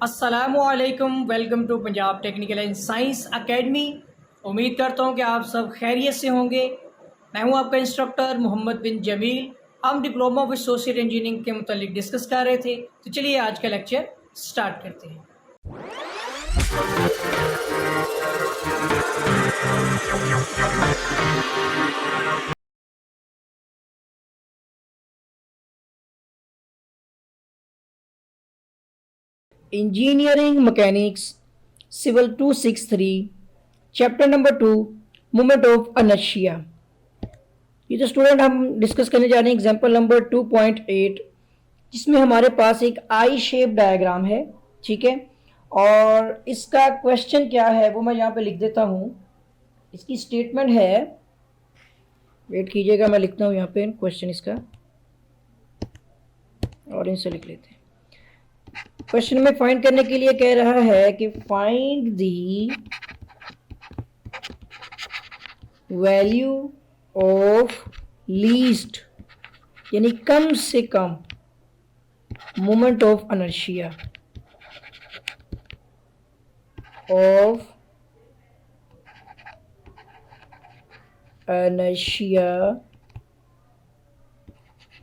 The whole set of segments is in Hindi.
अस्सलामुअलैकुम, welcome to Punjab technical and science academy. उम्मीद करता हूँ कि आप सब खैरियत से होंगे। मैं हूँ आपका इंस्ट्रक्टर मोहम्मद बिन जमील। हम डिप्लोमा विद सोशल इंजीनियरिंग के मुतालिक डिस्कस कर रहे थे, तो चलिए आज का लेक्चर स्टार्ट करते हैं। Engineering mechanics civil 263 chapter number 2 moment of inertia. ये जो स्टूडेंट हम डिस्कस करने जा रहे हैं एग्जांपल नंबर 2.8, जिसमें हमारे पास एक आई शेप डायग्राम है। ठीक है, और इसका क्वेश्चन क्या है वो मैं यहाँ पे लिख देता हूँ। इसकी स्टेटमेंट है, वेट कीजिएगा, मैं लिखता हूँ यहाँ पे क्वेश्चन इसका, और इनसे लिख लेते हैं। क्वेश्चन में फाइंड करने के लिए कह रहा है कि find the value of least, यानी कम से कम moment of inertia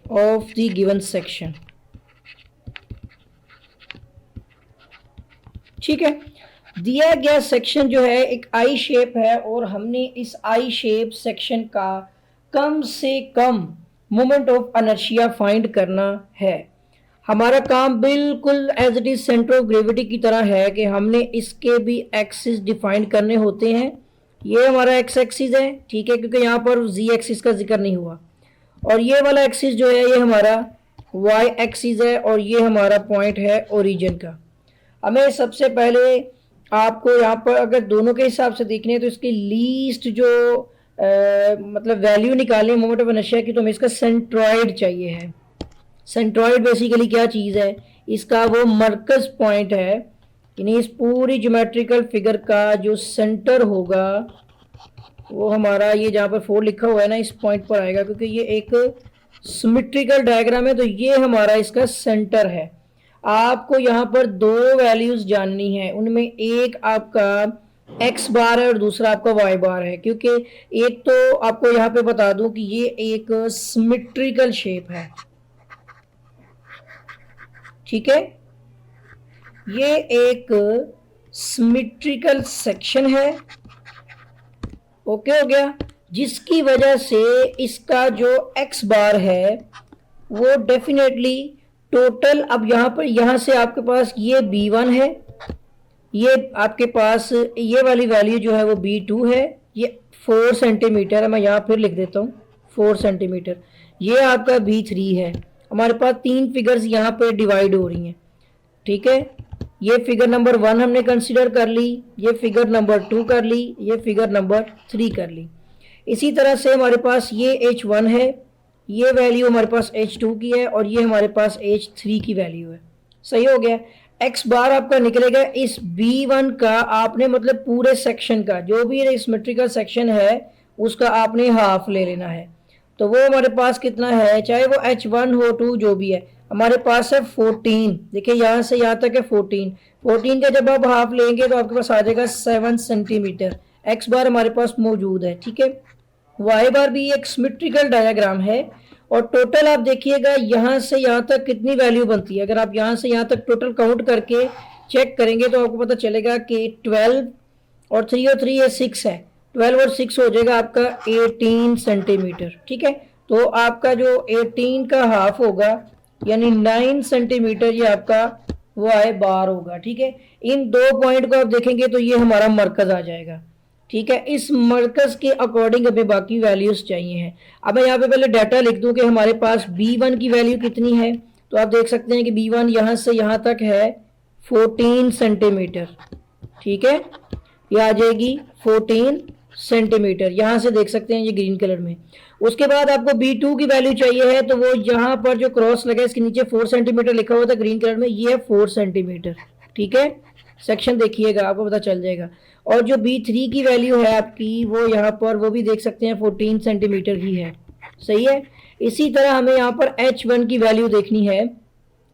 of the given section. ठीक है, दिया गया सेक्शन जो है एक आई शेप है, और हमने इस आई शेप सेक्शन का कम से कम मोमेंट ऑफ इनर्शिया फाइंड करना है। हमारा काम बिल्कुल as it is centre of gravity की तरह है कि हमने इसके भी एक्सिस डिफाइन करने होते हैं। ये हमारा एक्स एक्सिस है, ठीक है, क्योंकि यहाँ पर जी एक्सिस का जिक्र नहीं हुआ। और ये वाला एक्सिस जो है ये हमारा वाई एक्सिस है, और ये हमारा पॉइंट है ओरिजिन का। हमें सबसे पहले आपको यहाँ पर अगर दोनों के हिसाब से देखने हैं तो इसकी लीस्ट जो मतलब वैल्यू निकालनी है मोमेंट ऑफ इनर्शिया की, तो हमें इसका सेंट्रॉइड चाहिए है। सेंट्रॉइड बेसिकली क्या चीज़ है, इसका वो मरकज पॉइंट है, यानी इस पूरी ज्योमेट्रिकल फिगर का जो सेंटर होगा वो हमारा ये जहाँ पर 4 लिखा हुआ है ना, इस पॉइंट पर आएगा, क्योंकि ये एक सिमेट्रिकल डायग्राम है। तो ये हमारा इसका सेंटर है। आपको यहाँ पर दो वैल्यूज जाननी है, उनमें एक आपका एक्स बार है और दूसरा आपका वाई बार है। क्योंकि एक तो आपको यहाँ पे बता दूं कि ये एक सिमेट्रिकल शेप है, ठीक है, ये एक सिमेट्रिकल सेक्शन है। ओके हो गया, जिसकी वजह से इसका जो एक्स बार है वो डेफिनेटली टोटल, अब यहाँ पर यहाँ से आपके पास ये B1 है, ये आपके पास ये वाली वैल्यू जो है वो B2 है, ये 4 सेंटीमीटर है। मैं यहाँ फिर लिख देता हूँ 4 सेंटीमीटर। ये आपका B3 है। हमारे पास 3 फिगर्स यहाँ पे डिवाइड हो रही हैं, ठीक है। ये फिगर नंबर 1 हमने कंसिडर कर ली, ये फिगर नंबर 2 कर ली, ये फिगर नंबर 3 कर ली। इसी तरह से हमारे पास ये H1 है, ये वैल्यू हमारे पास H2 की है, और ये हमारे पास H3 की वैल्यू है। सही हो गया। एक्स बार आपका निकलेगा इस B1 का, आपने मतलब पूरे सेक्शन का जो भी सिमेट्रिकल सेक्शन है उसका आपने हाफ ले लेना है। तो वो हमारे पास कितना है, चाहे वो H1 हो 2 जो भी है, हमारे पास है 14। देखिए यहाँ से यहाँ तक है 14 का जब आप हाफ लेंगे तो आपके पास आ जाएगा 7 सेंटीमीटर। एक्स बार हमारे पास मौजूद है, ठीक है। वाई बार भी एक सिमेट्रिकल डायग्राम है, और टोटल आप देखिएगा यहाँ से यहाँ तक कितनी वैल्यू बनती है। अगर आप यहाँ से यहाँ तक टोटल काउंट करके चेक करेंगे तो आपको पता चलेगा कि 12 और 3 और 3 ये 6 है, 12 और 6 हो जाएगा आपका 18 सेंटीमीटर, ठीक है। तो आपका जो 18 का हाफ होगा यानी 9 सेंटीमीटर ये आपका वाई बार होगा, ठीक है। इन दो पॉइंट को आप देखेंगे तो ये हमारा मरकज आ जाएगा, ठीक है। इस मरकज के अकॉर्डिंग हमें बाकी वैल्यूज चाहिए हैं। अब मैं यहाँ पे पहले डाटा लिख दूं कि हमारे पास B1 की वैल्यू कितनी है। तो आप देख सकते हैं कि B1 यहाँ से यहाँ तक है 14 सेंटीमीटर, ठीक है, ये आ जाएगी 14 सेंटीमीटर। यहाँ से देख सकते हैं ये ग्रीन कलर में। उसके बाद आपको B2 की वैल्यू चाहिए है, तो वो यहाँ पर जो क्रॉस लगा है इसके नीचे 4 सेंटीमीटर लिखा हुआ था ग्रीन कलर में, ये है 4 सेंटीमीटर, ठीक है। सेक्शन देखिएगा आपको पता चल जाएगा। और जो B3 की वैल्यू है आपकी वो यहाँ पर वो भी देख सकते हैं 14 सेंटीमीटर ही है, सही है। इसी तरह हमें यहाँ पर H1 की वैल्यू देखनी है।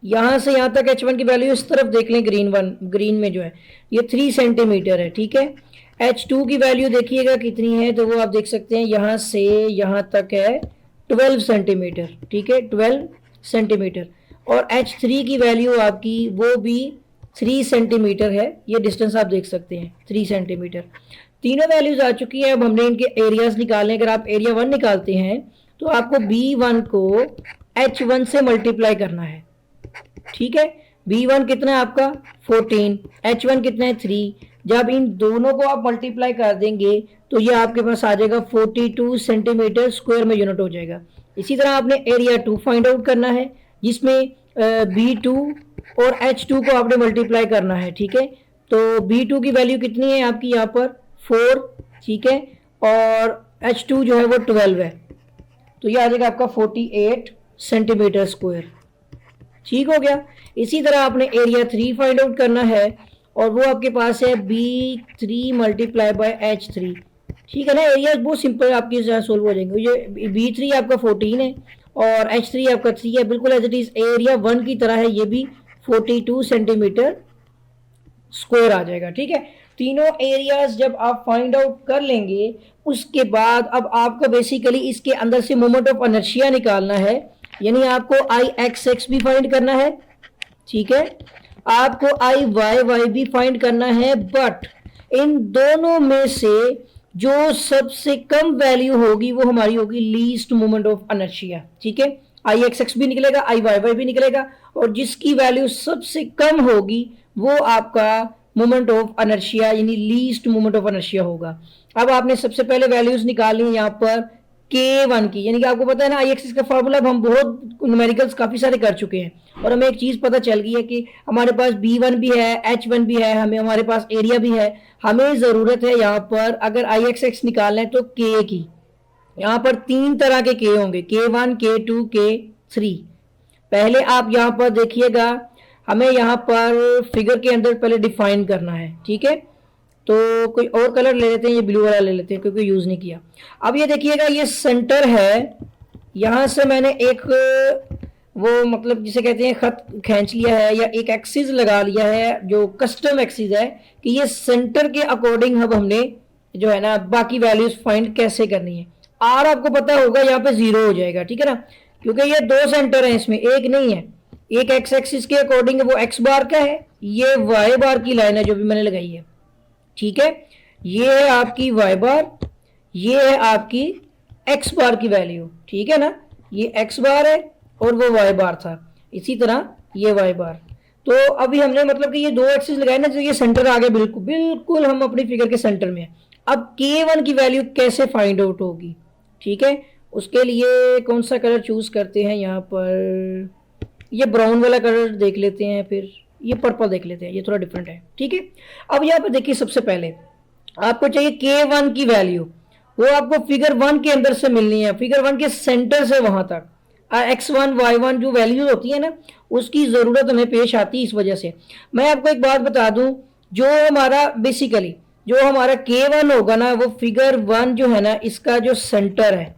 यहाँ से यहाँ तक H1 की वैल्यू इस तरफ देख लें, ग्रीन में जो है ये 3 सेंटीमीटर है, ठीक है। H2 की वैल्यू देखिएगा कितनी है, तो वो आप देख सकते हैं यहाँ से यहाँ तक है 12 सेंटीमीटर, ठीक है, 12 सेंटीमीटर। और H3 की वैल्यू आपकी वो भी 3 सेंटीमीटर है, ये डिस्टेंस आप देख सकते हैं 3 सेंटीमीटर। तीनों वैल्यूज आ चुकी हैं। अब हमने इनके एरियाज निकालने, अगर आप एरिया 1 निकालते हैं तो आपको B1 को H1 से मल्टीप्लाई करना है, ठीक है। B1 कितना है आपका 14, H1 कितना है 3। जब इन दोनों को आप मल्टीप्लाई कर देंगे तो ये आपके पास आ जाएगा 42 सेंटीमीटर स्क्वायर में यूनिट हो जाएगा। इसी तरह आपने एरिया 2 फाइंड आउट करना है, जिसमें B2 और H2 को आपने मल्टीप्लाई करना है, ठीक है। तो B2 की वैल्यू कितनी है आपकी यहाँ पर 4, ठीक है, और H2 जो है वो 12 है, तो ये आ जाएगा आपका 48 सेंटीमीटर स्क्वायर, ठीक हो गया। इसी तरह आपने एरिया 3 फाइंड आउट करना है, और वो आपके पास है B3 मल्टीप्लाई बाय H3, ठीक है ना। एरिया बहुत सिंपल आपके सोल्व हो जाएंगे। ये B3 आपका 14 है और H3 आपका 3 है, बिल्कुल एज इट इज एरिया 1 की तरह है, ये भी 42 सेंटीमीटर स्क्वायर आ जाएगा, ठीक है। तीनों एरियाज जब आप फाइंड आउट कर लेंगे, उसके बाद अब आपको बेसिकली इसके अंदर से मोमेंट ऑफ इनर्शिया निकालना है, यानी आपको IXX भी फाइंड करना है, ठीक है, आपको IYY भी फाइंड करना है। बट इन दोनों में से जो सबसे कम वैल्यू होगी वो हमारी होगी लीस्ट मोमेंट ऑफ इनर्शिया, ठीक है। IXX भी निकलेगा, IYY भी निकलेगा, और जिसकी वैल्यू सबसे कम होगी वो आपका मोमेंट ऑफ इनर्शिया यानी लीस्ट मोमेंट ऑफ इनर्शिया होगा। अब आपने सबसे पहले वैल्यूज निकाली यहाँ पर K1 की, यानी कि आपको पता है ना IXX का फॉर्मूला हम बहुत न्यूमेरिकल्स काफ़ी सारे कर चुके हैं, और हमें एक चीज़ पता चल गई है कि हमारे पास B1 भी है, H1 भी है, हमारे पास एरिया भी है। हमें ज़रूरत है यहाँ पर अगर IXX निकालना है तो K की। यहाँ पर 3 तरह के K होंगे, K1, K2, K3। पहले आप यहाँ पर देखिएगा, हमें यहाँ पर फिगर के अंदर पहले डिफाइन करना है, ठीक है। तो कोई और कलर ले लेते हैं, ये ब्लू वाला ले लेते हैं क्योंकि यूज़ नहीं किया। अब ये देखिएगा, ये सेंटर है, यहाँ से मैंने एक वो मतलब जिसे कहते हैं खत खींच लिया है, या एक एक्सिस लगा लिया है जो कस्टम एक्सिस है, कि ये सेंटर के अकॉर्डिंग अब हमने जो है ना बाकी वैल्यूज फाइंड कैसे करनी है। आर आपको पता होगा यहाँ पे 0 हो जाएगा, ठीक है ना, क्योंकि ये 2 सेंटर हैं, इसमें एक नहीं है। एक एक्स एक्सिस के अकॉर्डिंग वो एक्स बार का है, ये वाई बार की लाइन है जो भी मैंने लगाई है, ठीक है। ये है आपकी वाई बार, ये है आपकी एक्स बार की वैल्यू, ठीक है ना। ये एक्स बार है और वो वाई बार था, इसी तरह ये वाई बार। तो अभी हमने मतलब कि ये 2 एक्सिस लगाए ना, तो ये सेंटर आ गया, बिल्कुल बिल्कुल हम अपनी फिगर के सेंटर में है। अब K1 की वैल्यू कैसे फाइंड आउट होगी, ठीक है। उसके लिए कौन सा कलर चूज करते हैं, यहाँ पर ये ब्राउन वाला कलर देख लेते हैं, फिर ये पर्पल देख लेते हैं, ये थोड़ा डिफरेंट है, ठीक है। अब यहाँ पर देखिए, सबसे पहले आपको चाहिए K1 की वैल्यू, वो आपको फिगर 1 के अंदर से मिलनी है, फिगर 1 के सेंटर से वहां तक। X1 Y1 जो वैल्यूज होती है ना, उसकी ज़रूरत हमें पेश आती है। इस वजह से मैं आपको एक बात बता दूं, जो हमारा बेसिकली जो हमारा K1 होगा ना, वो फिगर 1 जो है ना, इसका जो सेंटर है,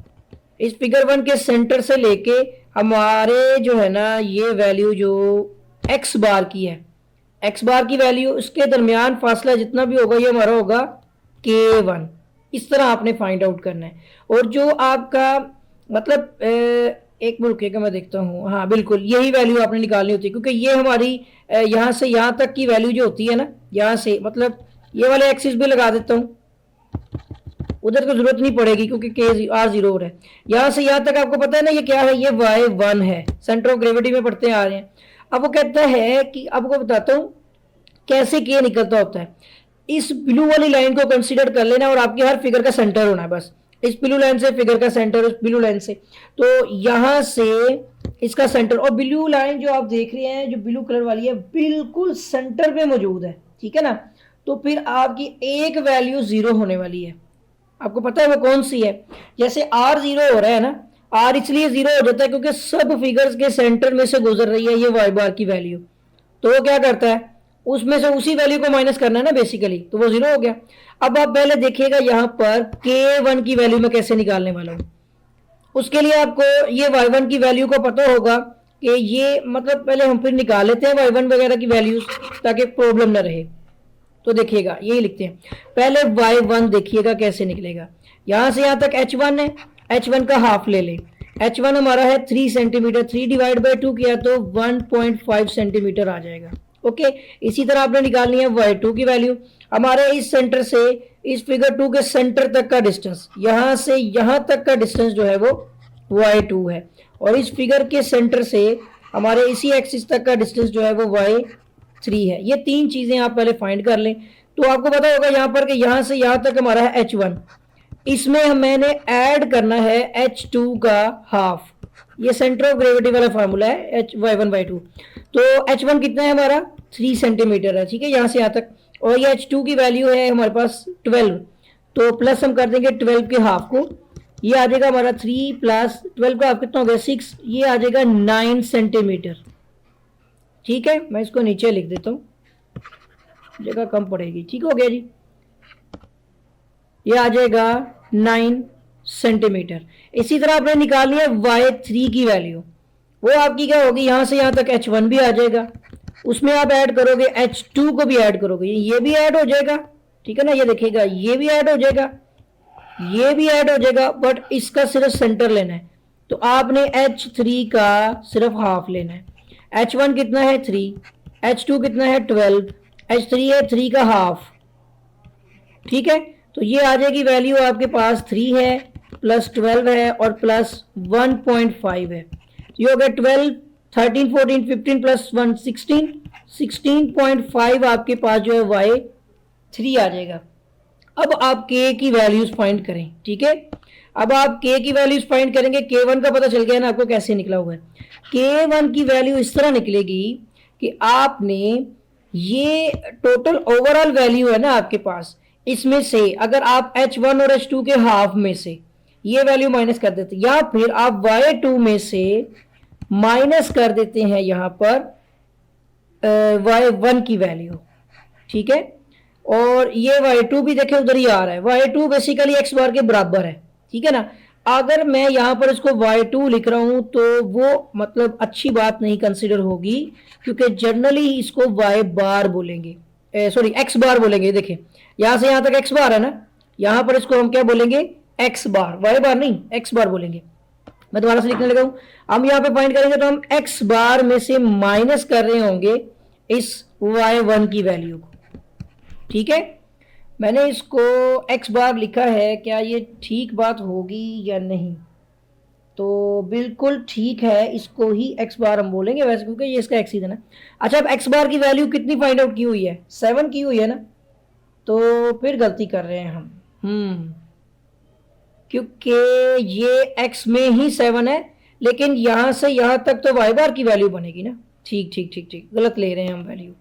इस फिगर 1 के सेंटर से लेके हमारे जो है ना ये वैल्यू जो एक्स बार की है, एक्स बार की वैल्यू, उसके दरमियान फासला जितना भी होगा ये हमारा होगा K1। इस तरह आपने फाइंड आउट करना है। और जो आपका मतलब एक मिनट रुकिएगा, मैं देखता हूँ, हाँ बिल्कुल यही वैल्यू आपने निकालनी होती है, क्योंकि ये हमारी यहाँ से यहाँ तक की वैल्यू जो होती है ना, यहाँ से मतलब ये वाले एक्सिस भी लगा देता हूँ, उधर तो जरूरत नहीं पड़ेगी क्योंकि R0 हो रहा है। यहाँ से यहाँ तक आपको पता है ना ये क्या है, ये Y1 है, सेंटर ऑफ ग्रेविटी में पढ़ते आ रहे हैं। अब वो कहता है कि आपको बताता हूँ कैसे K निकलता होता है। इस ब्लू वाली लाइन को कंसीडर कर लेना और आपकी हर फिगर का सेंटर होना है, बस इस ब्लू लाइन से फिगर का सेंटर, उस ब्लू लाइन से, तो यहाँ से इसका सेंटर, और ब्लू लाइन जो आप देख रहे हैं जो ब्लू कलर वाली है बिल्कुल सेंटर पे मौजूद है, ठीक है ना। तो फिर आपकी एक वैल्यू 0 होने वाली है, आपको पता है वो कौन सी है। जैसे R0 हो रहा है ना, R इसलिए 0 हो जाता है क्योंकि सब फिगर्स के सेंटर में से गुजर रही है ये वाई बार की वैल्यू, तो वो क्या करता है उसमें से उसी वैल्यू को माइनस करना है ना बेसिकली, तो वो 0 हो गया। अब आप पहले देखिएगा यहाँ पर K1 की वैल्यू में कैसे निकालने वाला हूँ। उसके लिए आपको ये Y1 की वैल्यू को पता होगा, कि ये मतलब पहले हम फिर निकाल लेते हैं y1 वगैरह की वैल्यूज ताकि प्रॉब्लम ना रहे। तो देखिएगा यही लिखते हैं, पहले y1 देखिएगा कैसे निकलेगा। यहां से यहां तक h1 है, h1 का हाफ ले लें। h1 हमारा है 3 सेंटीमीटर, 3 डिवाइड बाई 2 किया तो 1.5 सेंटीमीटर आ जाएगा। ओके, इसी तरह आपने निकालनी है y2 की वैल्यू। हमारे इस सेंटर से इस फिगर 2 के सेंटर तक का डिस्टेंस, यहां से यहां तक का डिस्टेंस जो है वो y2 है, और इस फिगर के सेंटर से हमारे इसी एक्सिस तक का डिस्टेंस जो है वो y3 है। ये तीन चीजें आप पहले फाइंड कर लें। तो आपको पता होगा यहाँ पर कि यहाँ से यहाँ तक हमारा है h1, इसमें मैंने ऐड करना है h2 का हाफ। ये सेंटर ऑफ ग्रेविटी वाला फार्मूला है y1/2। तो h1 कितना है हमारा 3 सेंटीमीटर है, ठीक है, यहाँ से यहाँ तक, और ये h2 की वैल्यू है हमारे पास 12। तो प्लस हम कर देंगे 12 के हाफ को, ये आ जाएगा हमारा 3 प्लस 12 का हाफ कितना हो गया 6, ये आ जाएगा 9 सेंटीमीटर। ठीक है, मैं इसको नीचे लिख देता हूँ, जगह कम पड़ेगी। ठीक हो गया जी, ये आ जाएगा 9 सेंटीमीटर। इसी तरह आपने निकाली है y3 की वैल्यू, वो आपकी क्या होगी, यहां से यहां तक h1 भी आ जाएगा, उसमें आप ऐड करोगे h2 को भी ऐड करोगे, ये भी ऐड हो जाएगा, ठीक है ना, ये देखिएगा ये भी ऐड हो जाएगा, ये भी ऐड हो जाएगा, बट इसका सिर्फ सेंटर लेना है। तो आपने h3 का सिर्फ हाफ लेना है। h1 कितना है 3, h2 कितना है 12, h3 है 3 का हाफ। ठीक है, तो ये आ जाएगी वैल्यू आपके पास 3 है प्लस 12 है और प्लस 1.5 है। ये हो गया 12, 13, 14, 15 प्लस 1 16, 16.5 आपके पास जो है y3 आ जाएगा। अब आप k की वैल्यूज फाइंड करें। ठीक है, अब आप k की वैल्यूज फाइंड करेंगे। k1 का पता चल गया ना आपको कैसे निकला हुआ है। k1 की वैल्यू इस तरह निकलेगी कि आपने ये टोटल ओवरऑल वैल्यू है ना आपके पास, इसमें से अगर आप h1 और h2 के हाफ में से ये वैल्यू माइनस कर देते, या फिर आप y2 में से माइनस कर देते हैं यहां पर y1 की वैल्यू। ठीक है, और ये y2 भी देखें उधर ही आ रहा है, y2 बेसिकली x बार के बराबर है। ठीक है ना, अगर मैं यहां पर इसको y2 लिख रहा हूं तो वो मतलब अच्छी बात नहीं कंसिडर होगी, क्योंकि जनरली इसको y बार बोलेंगे, सॉरी x बार बोलेंगे। देखें यहां से यहां तक x बार है ना, यहां पर इसको हम क्या बोलेंगे x बार, y बार नहीं x बार बोलेंगे। मैं दोबारा से लिखने लगा हूं, हम यहाँ पे फाइंड करेंगे तो हम x बार में से माइनस कर रहे होंगे इस y1 की वैल्यू को। ठीक है, मैंने इसको x बार लिखा है, क्या ये ठीक बात होगी या नहीं? तो बिल्कुल ठीक है, इसको ही x बार हम बोलेंगे वैसे, क्योंकि ये इसका x ही था ना। अच्छा, अब x बार की वैल्यू कितनी फाइंड आउट की हुई है, 7 की हुई है ना, तो फिर गलती कर रहे हैं हम, क्योंकि ये x में ही 7 है, लेकिन यहां से यहां तक तो y बार की वैल्यू बनेगी ना। ठीक ठीक ठीक ठीक, गलत ले रहे हैं हम वैल्यू,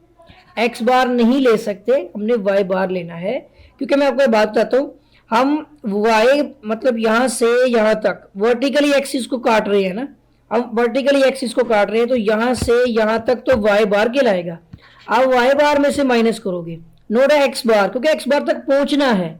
x बार नहीं ले सकते, हमने y बार लेना है। क्योंकि मैं आपको बात बताता हूँ, हम y मतलब यहां से यहां तक वर्टिकली एक्सिस को काट रहे हैं ना, हम वर्टिकली एक्सिस को काट रहे हैं, तो यहां से यहां तक तो y बार कहलाएगा। आप y बार में से माइनस करोगे, नोट है x बार, क्योंकि x बार तक पहुंचना है,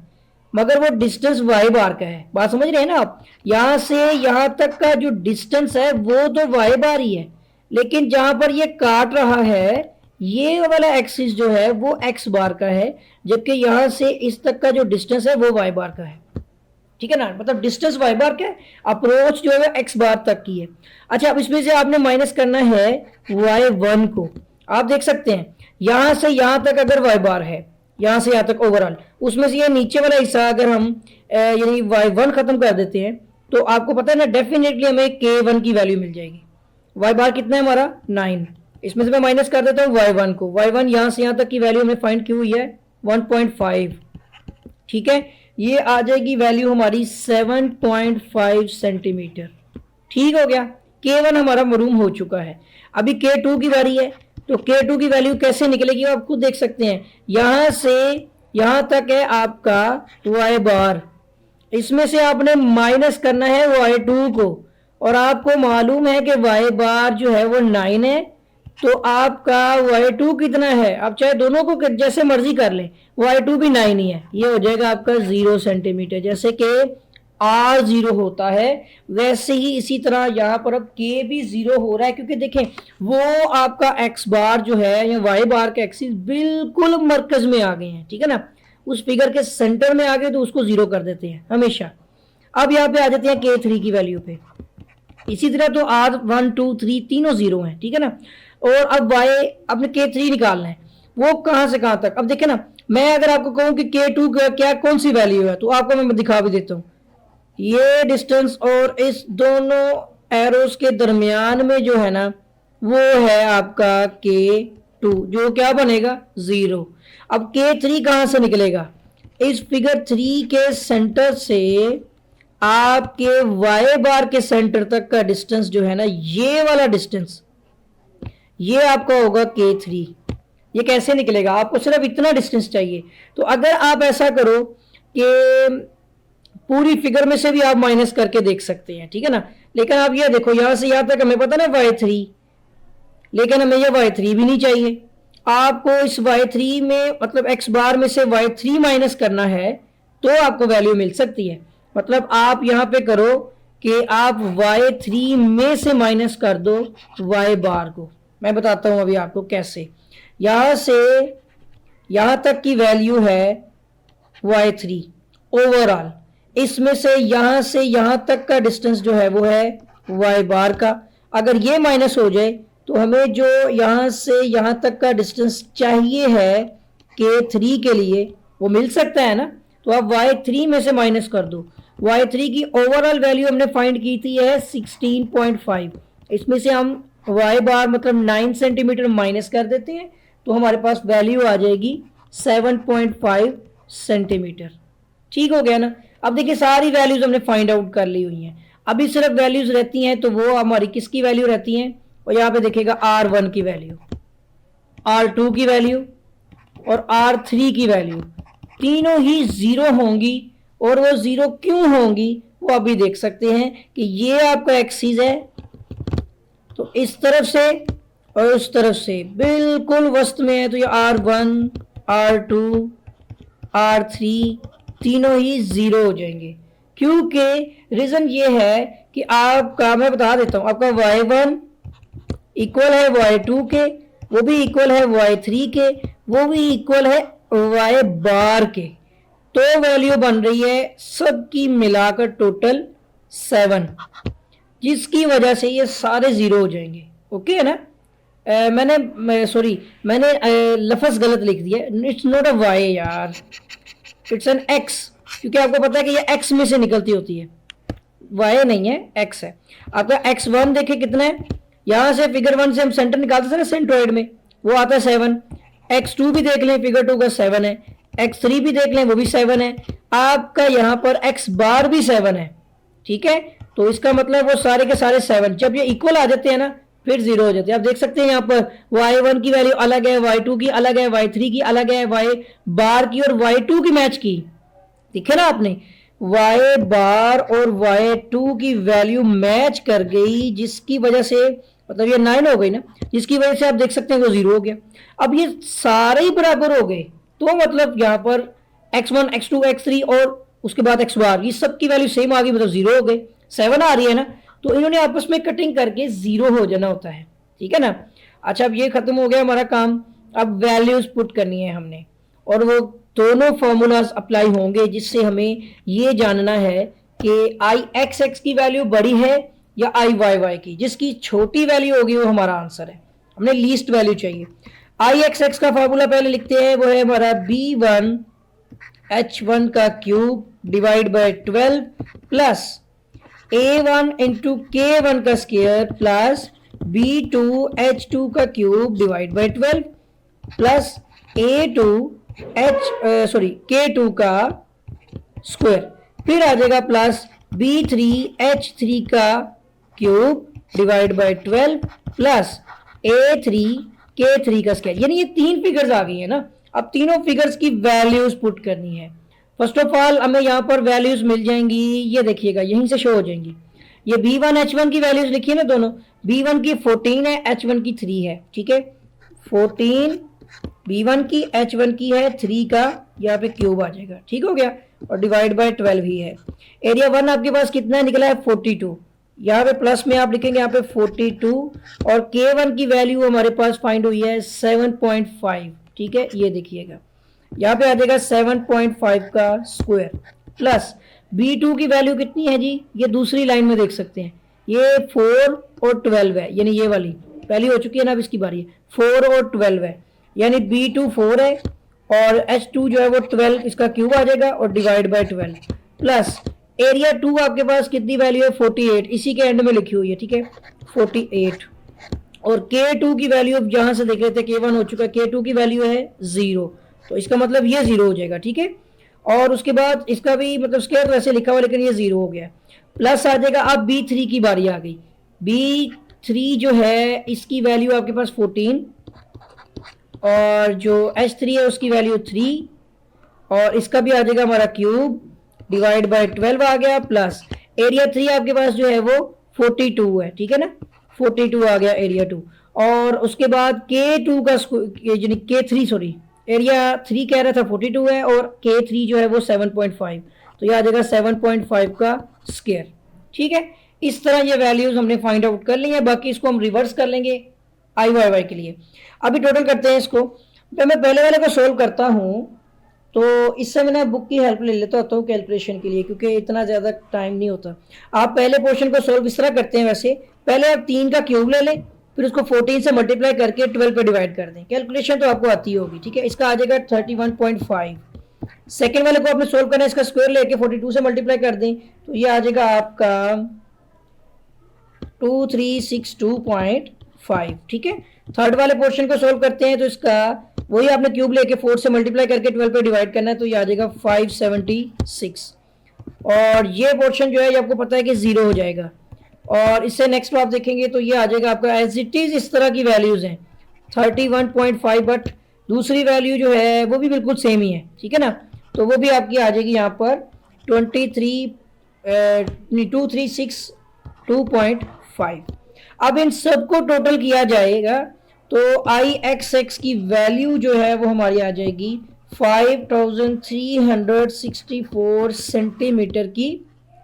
मगर वो डिस्टेंस y बार का है। बात समझ रहे हैं ना आप, यहां से यहां तक का जो डिस्टेंस है वो तो y बार ही है, लेकिन जहां पर ये काट रहा है ये वाला एक्सिस जो है वो x बार का है, जबकि यहां से इस तक का जो डिस्टेंस है वो y बार का है। ठीक है ना, मतलब डिस्टेंस y बार का है, अप्रोच जो है x बार तक की है। अच्छा, अब इसमें से आपने माइनस करना है y1 को। आप देख सकते हैं यहां से यहां तक अगर y बार है, यहां से यहां तक ओवरऑल, उसमें से ये नीचे वाला हिस्सा अगर हम यानी y1 खत्म कर देते हैं, तो आपको पता है ना डेफिनेटली हमें k1 की वैल्यू मिल जाएगी। y बार कितना है हमारा 9, इसमें से मैं माइनस कर देता हूँ y1 को। y1 यहां से यहां तक की वैल्यू हमें फाइंड की हुई है 1.5। ठीक है, ये आ जाएगी वैल्यू हमारी 7.5 सेंटीमीटर। ठीक हो गया, k1 हमारा मालूम हो चुका है। अभी k2 की बारी है, तो k2 की वैल्यू कैसे निकलेगी आप खुद देख सकते हैं। यहां से यहां तक है आपका y बार, इसमें से आपने माइनस करना है y2 को, और आपको मालूम है कि y बार जो है वो 9 है, तो आपका y2 कितना है, आप चाहे दोनों को जैसे मर्जी कर लें, y2 भी 9 ही है, ये हो जाएगा आपका 0 सेंटीमीटर। जैसे कि आर 0 होता है, वैसे ही इसी तरह यहाँ पर अब के भी 0 हो रहा है, क्योंकि देखें वो आपका एक्स बार जो है या वाई बार के एक्सिस बिल्कुल मरकज में आ गए हैं, ठीक है ना, उस फिगर के सेंटर में आ गए तो उसको 0 कर देते हैं हमेशा। अब यहाँ पे आ जाते हैं के 3 की वैल्यू पे, इसी तरह तो आर 1 2 3 तीनों 0 हैं, ठीक है ना। और अब वाई अपने के 3 निकालना है, वो कहां से कहां तक। अब देखें ना, मैं अगर आपको कहूं कि के 2 क्या कौन सी वैल्यू है, तो आपको मैं दिखा भी देता हूं। ये डिस्टेंस और इस दोनों एरोस के दरमियान में जो है ना, वो है आपका के 2, जो क्या बनेगा 0। अब के 3 कहां से निकलेगा, इस फिगर 3 के सेंटर से आपके वाई बार के सेंटर तक का डिस्टेंस जो है ना, ये वाला डिस्टेंस, ये आपका होगा के 3। ये कैसे निकलेगा, आपको सिर्फ इतना डिस्टेंस चाहिए। तो अगर आप ऐसा करो कि पूरी फिगर में से भी आप माइनस करके देख सकते हैं, ठीक है ना, लेकिन आप ये देखो यहां से यहां तक हमें पता ना y3, लेकिन हमें ये y3 भी नहीं चाहिए। आपको इस y3 में मतलब x बार में से y3 माइनस करना है तो आपको वैल्यू मिल सकती है। मतलब आप यहां पे करो कि आप y3 में से माइनस कर दो y बार को। मैं बताता हूं अभी आपको कैसे। यहां से यहां तक की वैल्यू है y3 ओवरऑल, इसमें से यहां तक का डिस्टेंस जो है वो है y बार का। अगर ये माइनस हो जाए तो हमें जो यहां से यहां तक का डिस्टेंस चाहिए है के 3 के लिए, वो मिल सकता है ना। तो आप y3 में से माइनस कर दो। y3 की ओवरऑल वैल्यू हमने फाइंड की थी है 16.5, इसमें से हम y बार मतलब 9 सेंटीमीटर माइनस कर देते हैं तो हमारे पास वैल्यू आ जाएगी 7.5 सेंटीमीटर। ठीक हो गया ना। अब देखिए सारी वैल्यूज हमने फाइंड आउट कर ली हुई हैं। अभी सिर्फ वैल्यूज रहती हैं तो वो हमारी किसकी वैल्यू रहती हैं, और यहाँ पे देखिएगा R1 की वैल्यू, R2 की वैल्यू और R3 की वैल्यू, तीनों ही 0 होंगी। और वो 0 क्यों होंगी वो अभी देख सकते हैं कि ये आपका एक्सिस है, तो इस तरफ से और उस तरफ से बिल्कुल वस्त में है, तो ये R1 R2 R3 तीनों ही 0 हो जाएंगे। क्योंकि रीजन ये है कि आपका, मैं बता देता हूं, आपका y1 इक्वल है y2 के, वो भी इक्वल है y3 के, वो भी इक्वल है y बार के। तो वैल्यू बन रही है सबकी मिलाकर टोटल 7, जिसकी वजह से ये सारे 0 हो जाएंगे। ओके है ना। मैंने लफ्ज गलत लिख दिया, इट्स नॉट अ वाई यार, इट्स एन एक्स, क्योंकि आपको पता है कि ये एक्स में से निकलती होती है, वाई नहीं है एक्स है। आपका x1 देखे कितना है, यहां से फिगर 1 से हम सेंटर निकालते थे ना सेंट्रोइड में, वो आता है 7। x2 भी देख लें, फिगर 2 का 7 है। x3 भी देख लें, वो भी 7 है। आपका यहाँ पर x बार भी 7 है, ठीक है। तो इसका मतलब वो सारे के सारे 7, जब ये इक्वल आ जाते हैं ना फिर 0 हो जाते हैं। आप देख सकते हैं यहाँ पर y1 की वैल्यू अलग है, y2 की अलग है, y3 की अलग है, y बार की और y2 की मैच की, दिखे ना आपने, y बार और y2 की वैल्यू मैच कर गई, जिसकी वजह से मतलब ये 9 हो गई ना, जिसकी वजह से आप देख सकते हैं वो 0 हो गया। अब ये सारे ही बराबर हो गए, तो मतलब यहाँ पर x1 x2 x3 और उसके बाद x बार, ये सब की वैल्यू सेम आ गई, मतलब 0 हो गए। 7 आ रही है ना, तो इन्होंने आपस में कटिंग करके 0 हो जाना होता है, ठीक है ना। अच्छा, अब ये खत्म हो गया हमारा काम। अब वैल्यूज पुट करनी है हमने, और वो दोनों फॉर्मूलाज अप्लाई होंगे, जिससे हमें ये जानना है कि आई एक्स एक्स की वैल्यू बड़ी है या आई वाई वाई की। जिसकी छोटी वैल्यू होगी वो हमारा आंसर है, हमने लीस्ट वैल्यू चाहिए। आई एक्स एक्स का फॉर्मूला पहले लिखते हैं, वो है हमारा b1 h1 का cube divide by 12 plus a1 into k1 का स्क्वायर प्लस b2 h2 का cube divide by 12 plus a2 k2 का स्क्वायर, फिर आ जाएगा प्लस b3 h3 का cube divide by 12 plus a3 k3 का स्क्वायर। यानी ये 3 फिगर्स आ गई है ना। अब तीनों फिगर्स की वैल्यूज पुट करनी है। फर्स्ट ऑफ ऑल हमें यहाँ पर वैल्यूज मिल जाएंगी, ये देखिएगा यहीं से शो हो जाएंगी। ये b1 h1 की वैल्यूज लिखिए ना दोनों, b1 की 14 है, h1 की 3 है, ठीक है। 14 b1 की, h1 की है, 3 का यहाँ पे क्यूब आ जाएगा, ठीक हो गया। और डिवाइड बाय 12 ही है। एरिया 1 आपके पास कितना निकला है 42, यहाँ पे प्लस में आप लिखेंगे यहाँ पे 42 और K1 की वैल्यू हमारे पास फाइंड हुई है 7.5। ठीक है, ये देखिएगा यहाँ पे आ जाएगा 7.5 का स्क्वायर प्लस B2 की वैल्यू कितनी है जी, ये दूसरी लाइन में देख सकते हैं, ये 4 और 12 है, यानी ये वाली पहली हो चुकी है ना, अब इसकी बारी है, 4 और 12 है, यानी B2 4 है और H2 जो है वो 12 इसका क्यूब आ जाएगा और डिवाइड बाय 12 प्लस एरिया 2 आपके पास कितनी वैल्यू है 48, इसी के एंड में लिखी हुई है। ठीक है, 48 और K2 की वैल्यू अब जहां से देख रहे थे K1 हो चुका है, K2 की वैल्यू है 0, तो इसका मतलब ये 0 हो जाएगा। ठीक है, और उसके बाद इसका भी मतलब स्क्वायर वैसे लिखा हुआ लेकिन ये 0 हो गया, प्लस आ जाएगा। अब B3 की बारी आ गई, B3 जो है इसकी वैल्यू आपके पास 14 और जो H3 है उसकी वैल्यू 3 और इसका भी आ जाएगा हमारा क्यूब डिवाइड बाय 12 आ गया प्लस एरिया 3 आपके पास जो है वो 42 है। ठीक है ना, 42 आ गया एरिया 2 और उसके बाद K2 का यानी K3 सॉरी एरिया 3 कह रहा था 42 है और K3 जो है वो 7.5, तो ये आ जाएगा 7.5 का स्क्वायर। ठीक है, इस तरह ये वैल्यूज हमने फाइंड आउट कर ली है, बाकी इसको हम रिवर्स कर लेंगे IYY के लिए। अभी टोटल करते हैं इसको, तो मैं पहले वाले को सोल्व करता हूँ, तो इससे मैं बुक की हेल्प ले लेता होता हूँ कैलकुलेशन के लिए, क्योंकि इतना ज़्यादा टाइम नहीं होता। आप पहले पोर्शन को सोल्व इस तरह करते हैं, वैसे पहले आप 3 का क्यूब ले लें, फिर उसको 14 से मल्टीप्लाई करके 12 पे डिवाइड कर दें, कैलकुलेशन तो आपको आती होगी। ठीक है, इसका आ जाएगा 31.5। सेकेंड वाले को आपने सोल्व करना है, इसका स्क्वायर लेके 42 से मल्टीप्लाई कर दें, तो ये आ जाएगा आपका 2362.5। ठीक है, थर्ड वाले पोर्शन को सोल्व करते हैं, तो इसका वही आपने क्यूब लेके 4 से मल्टीप्लाई करके 12 पे डिवाइड करना है, तो ये आ जाएगा 576 और ये पोर्शन जो है ये आपको पता है कि 0 हो जाएगा। और इससे नेक्स्ट आप देखेंगे तो ये आ जाएगा आपका एज इट इज इस तरह की वैल्यूज हैं 31.5, बट दूसरी वैल्यू जो है वो भी बिल्कुल सेम ही है। ठीक है ना, तो वो भी आपकी आ जाएगी यहाँ पर 2362.5। अब इन सबको टोटल किया जाएगा तो IXX की वैल्यू जो है वो हमारी आ जाएगी 5364 सेंटीमीटर की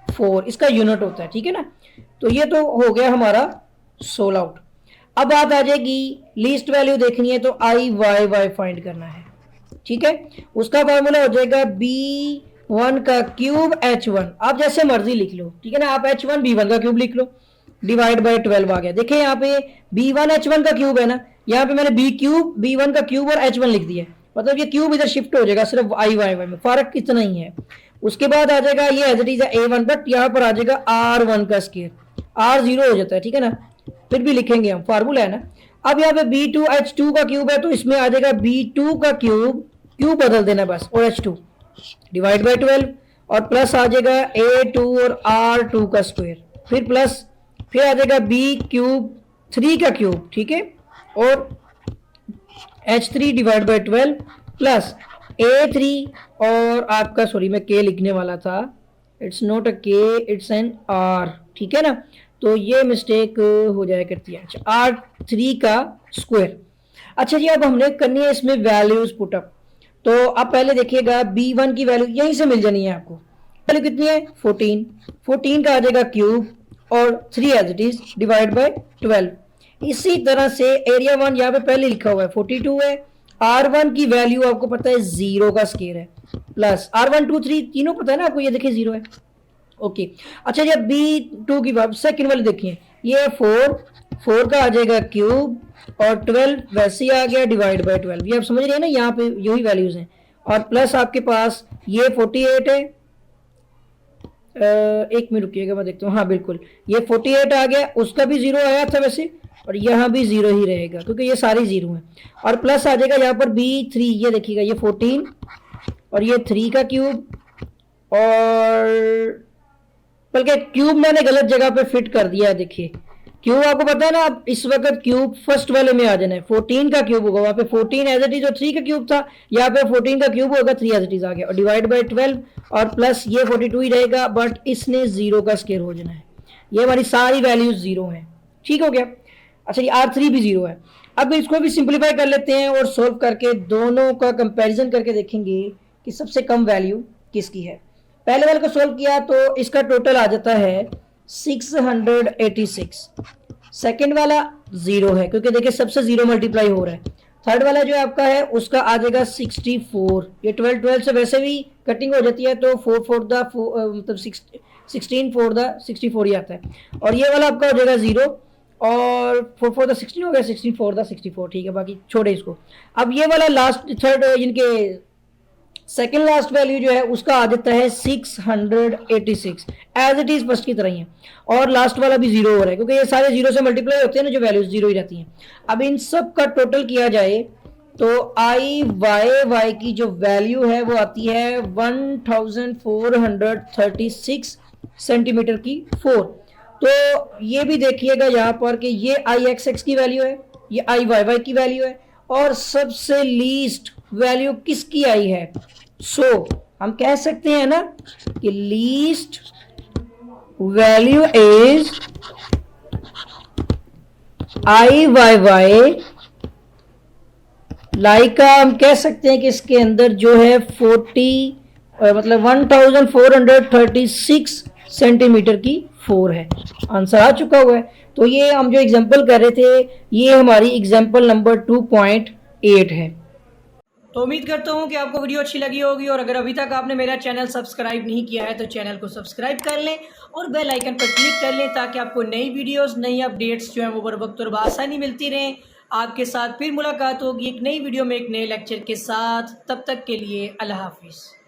4, इसका यूनिट होता है। ठीक है ना, तो ये तो हो गया हमारा सोल आउट। अब बात आ जाएगी लीस्ट वैल्यू देखनी है, तो IYY फाइंड करना है। ठीक है, उसका फॉर्मूला हो जाएगा B1 का क्यूब H1, आप जैसे मर्जी लिख लो। ठीक है ना, आप H1 B1 का क्यूब लिख लो डिवाइड बाय 12 आ गया। देखिए यहाँ पे B1 H1 का क्यूब है ना, यहाँ पे मैंने B क्यूब B1 का क्यूब और H1 लिख दिया, मतलब ये क्यूब इधर शिफ्ट हो जाएगा, सिर्फ IYY में फर्क इतना ही है। उसके बाद आ जाएगा ये as it is A1, but यहाँ पर आ जाएगा R1 का स्क्वायर, R 0 हो जाता है। ठीक है ना, फिर भी लिखेंगे हम, फार्मूला है ना। अब यहाँ पे B2 H2 का क्यूब है, तो इसमें आ जाएगा B2 का क्यूब बदल देना बस, और H2 डिवाइड बाय 12 और प्लस आ जाएगा A2 और R2 का स्क्वायर, फिर प्लस फिर आ जाएगा B क्यूब 3 का क्यूब। ठीक है, और H3 divide by 12 plus A3 और आपका सॉरी मैं K लिखने वाला था, it's not a K it's an R। ठीक है ना, तो ये मिस्टेक हो जाया करती है। अच्छा, R3 का स्क्वायर। अच्छा जी, अब हमने करनी है इसमें वैल्यूज पुटअप, तो अब पहले देखिएगा B1 की वैल्यू यहीं से मिल जानी है आपको, वैल्यू कितनी है 14 का आ जाएगा क्यूब और 3 as it is divide by 12। इसी तरह से एरिया 1 यहाँ पे पहले लिखा हुआ है 42 है, R1 की वैल्यू आपको पता है 0 का स्क्वायर है, प्लस R1 2 3 तीनों पता है ना आपको, ये देखिए 0 है। ओके, अच्छा जब B2 की बात सेकंड वाली देखिए, ये 4 का आ जाएगा क्यूब और 12 वैसे ही आ गया डिवाइड बाय 12, ये आप समझ रहे हैं ना, यहाँ पे यही वैल्यूज हैं। और प्लस आपके पास ये 48 है, एक मिनट रुकिएगा मैं देखता हूँ, हाँ बिल्कुल ये 48 आ गया, उसका भी 0 आया था वैसे, और यहाँ भी 0 ही रहेगा क्योंकि ये सारे 0 हैं। और प्लस आ जाएगा यहाँ पर B3, ये देखिएगा ये 14 और ये 3 का क्यूब, और बल्कि क्यूब मैंने गलत जगह पे फिट कर दिया है। देखिए क्यूब आपको पता है ना, अब इस वक्त क्यूब फर्स्ट वाले में आ जाना है, 14 का क्यूब होगा, वहाँ पे 14 एज इट इज और 3 का क्यूब था, यहाँ पे 14 का क्यूब होगा, 3 एज इट इज आ गया, और डिवाइड बाय 12 और प्लस ये 42 ही रहेगा, बट इसने 0 का स्क्वायर हो जाना है। ये हमारी सारी वैल्यूज 0 हैं। ठीक हो गया। अच्छा ये R3 भी 0 है। अब इसको भी सिंप्लीफाई कर लेते हैं और सोल्व करके दोनों का कंपैरिजन करके देखेंगे कि सबसे कम वैल्यू किसकी है। पहले वाले को सोल्व किया तो इसका टोटल आ जाता है 686। सेकेंड वाला 0 है क्योंकि देखिए सबसे 0 मल्टीप्लाई हो रहा है। थर्ड वाला जो आपका है उसका आ जाएगा 64। ये 12 से वैसे भी कटिंग हो जाती है तो 4 4 द मतलब 16 4 द 64 ही आता है। और ये वाला आपका हो जाएगा 0 और 4 4 द 16 हो गया, 16 4 द 64, ठीक है, बाकी छोड़े इसको। अब ये वाला लास्ट थर्ड इनके सेकेंड लास्ट वैल्यू जो है उसका आ जाता है 686 एज इट इज फर्स्ट की तरह ही है। और लास्ट वाला भी 0 हो रहा है क्योंकि ये सारे 0 से मल्टीप्लाई होते हैं ना, जो वैल्यूज 0 ही रहती हैं। अब इन सब का टोटल किया जाए तो आई वाई की जो वैल्यू है वो आती है 1436 सेंटीमीटर की 4। तो ये भी देखिएगा यहाँ पर कि ये आई एक्स एक्स की वैल्यू है, ये आई वाई वाई की वैल्यू है, और सबसे लीस्ट वैल्यू किसकी आई है। सो हम कह सकते हैं ना कि least value is I Y Y. Like हम कह सकते हैं कि इसके अंदर जो है 1436 सेंटीमीटर की 4 है। आंसर आ चुका हुआ है। तो ये हम जो एग्जांपल कर रहे थे ये हमारी एग्जांपल नंबर 2.8 है। तो उम्मीद करता हूँ कि आपको वीडियो अच्छी लगी होगी, और अगर अभी तक आपने मेरा चैनल सब्सक्राइब नहीं किया है तो चैनल को सब्सक्राइब कर लें और बेल आइकन पर क्लिक कर लें ताकि आपको नई वीडियोस, नई अपडेट्स जो हैं वो बर वक्त और बआसानी मिलती रहें। आपके साथ फिर मुलाकात होगी एक नई वीडियो में एक नए लेक्चर के साथ। तब तक के लिए अल्लाह हाफिज़।